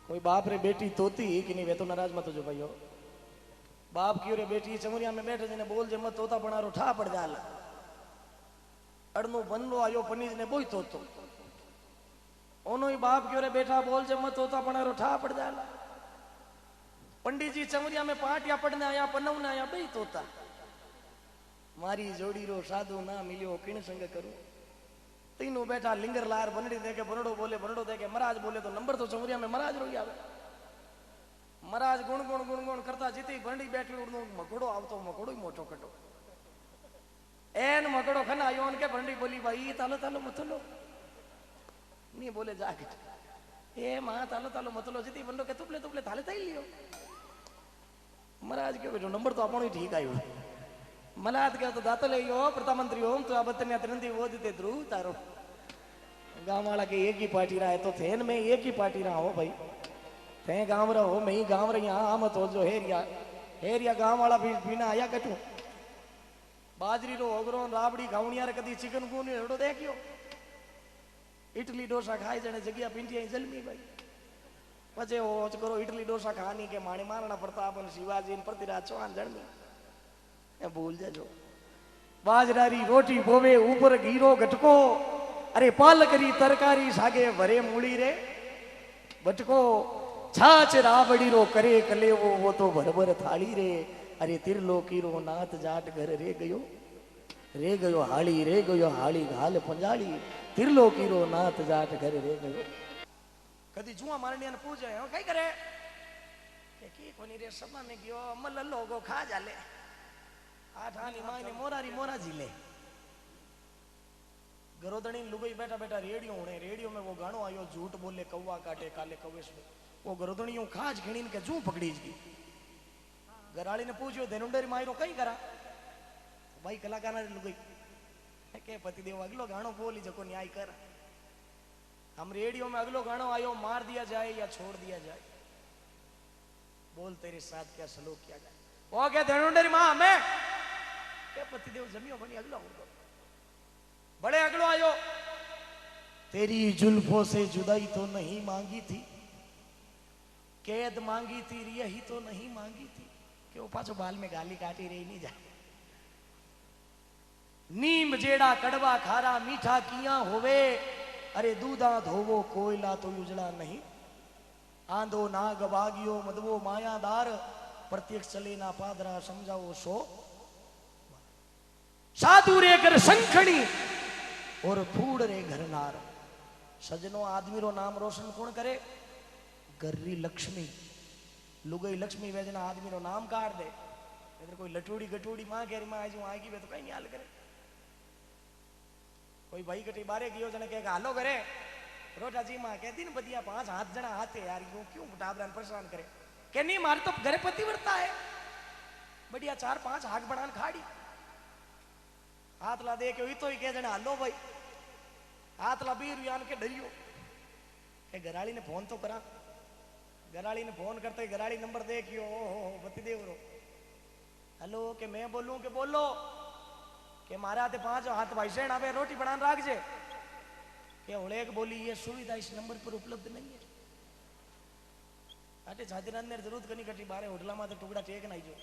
कोई बाप रे बेटी तोती कि नहीं वे तो नाराज मत हो जो भाइयों। बाप की रे बेटी चमुरिया में बैठे जने बोल जे मत तोता बनारो ठा पड़ जाला अड़नो बनलो आयो पनीज ने बोई तोतो ओनो ही बाप की रे बेटा बोल जे मत तोता बनारो ठा पड़ जाला। पंडित जी चमुरिया में पाटिया पड़ने आया पनव ने आया बई तोता मारी जोड़ी रो साधु ना मिलियो किण संग करूं। तीनों बैठा लिंगर लार बनड़ी देके बनड़ो देके महाराज बोले तो नंबर तो चमुरिया में महाराज रो गया। महाराज गुण गुण करता जीती बनड़ी बैठी उड़नो मकोड़ो आवतो मकोड़ो ही मोटो कटो एन मकोड़ो खना आयो उनके बनड़ी बोली भाई तालो तालो मतलो नहीं बोले जाके ए मां तालो तालो मतलो जीती बंडो के तुपले तुपले थाले ताई लियो। महाराज के बेटो नंबर तो आपण ही ठीक आयो। मलाद के तो दातो ले यो प्रधानमंत्री ओम तो आबतन्या तिरंदी वो देते ध्रुव तारो गांव वाला के एक ही पार्टी रहा है तो थेन में एक ही पार्टी रहा हो भाई थे गांव रहो मैं ही गांव रही हाँ मत हो जो हेरिया गांव वाला भी बिना आया कटू बाजरी रो ओगरो राबड़ी घावणिया रे कदी चिकन गुन एड़ो देखियो इडली डोसा खाई जने जगिया पिंटिया जलमी भाई पछे ओ करो इडली डोसा खानी के माणी महाराणा प्रताप और शिवाजी पृथ्वीराज चौहान जलमी भूल जाजो। बाजरारी रोटी बोवे ऊपर घीरो घटको अरे पाल करी तरकारी सागे भरे मूड़ी रे बटको छाछ राबड़ी रो करे कले वो तो भर थाली रे अरे तिरलोकी रो नाथ जाट घर रे गयो हाली घाल पंजाली तिरलोकी रो नाथ जाट घर रे गयो। कदी जुआ मारने ने पूछे हो कई करे के की कोनी रे सभा में गयो अमल लोगो खा जाले आठानी मायने मोरारी मोरा जिले गरोदनी लुगई बैठा बैठा रेडियो में वो गानो आयो झूठ बोले कौवा काटे काले कौवे से वो गरोदनियों खाज घिणीन के जू पकड़ी जी गराड़ी ने पूछियो धेनुंडेरी मायरो कई करा भाई कलाकार लुगई के पतिदेव अगलो गानो बोली जको न्याय कर हम रेडियो में अगलो गानो आयो मार दिया जाए या छोड़ दिया जाए बोल तेरे साथ क्या सलूक किया जाए वो क्या धेनुंडेरी मां हमें के पतिदेव जमियो बनी अगलो बड़े अगलो आयो तेरी जुल्फों से जुदाई तो नहीं मांगी थी कैद मांगी थी यही तो नहीं मांगी थी क्यों पाछो बाल में गाली काटी रही नहीं जाए नीम जेड़ा कड़वा खारा मीठा किया होवे अरे दूधा धोवो कोयला तो उजड़ा नहीं आंधो नाग बागियो मदवो मायादार प्रत्यक्ष चले ना पादरा समझाओ सो साधु रे कर संखणी और फूड रे घरनार सजनो आदमी रो नाम रोशन कौन करे गर्री लक्ष्मी लुगई लक्ष्मी वेजना आदमी रो नाम काट दे इधर कोई लटूड़ी गटूड़ी मां केरी मां आज आएगी वे तो कहीं नहीं हाल करे कोई भाई कटी बारे गयो जने कहे हालो करे रोटा जी मां कहती न बदिया 5 हाथ जना हाथे यार क्यों टाबरान परेशान करे के नहीं मारे तो घरे पतिव्रता है बढ़िया 4-5 हाथ बनान खाड़ी हाथ ला दे के तो ही कह जने हालो भाई हाथ ला बीर यान के डरियो के घराली ने फोन तो करा घराली ने फोन करते घराली नंबर देखियो ओहो पतिदेव रो हेलो के मैं बोलूं के बोलो के मारा ते 5 हाथ भाई सेण आवे रोटी बनान राख जे के होले बोली ये सुविधा इस नंबर पर उपलब्ध नहीं है अटे छातीरान ने जरूरत कनी कटी बारे होटला में तो टुकड़ा टेक नहीं जो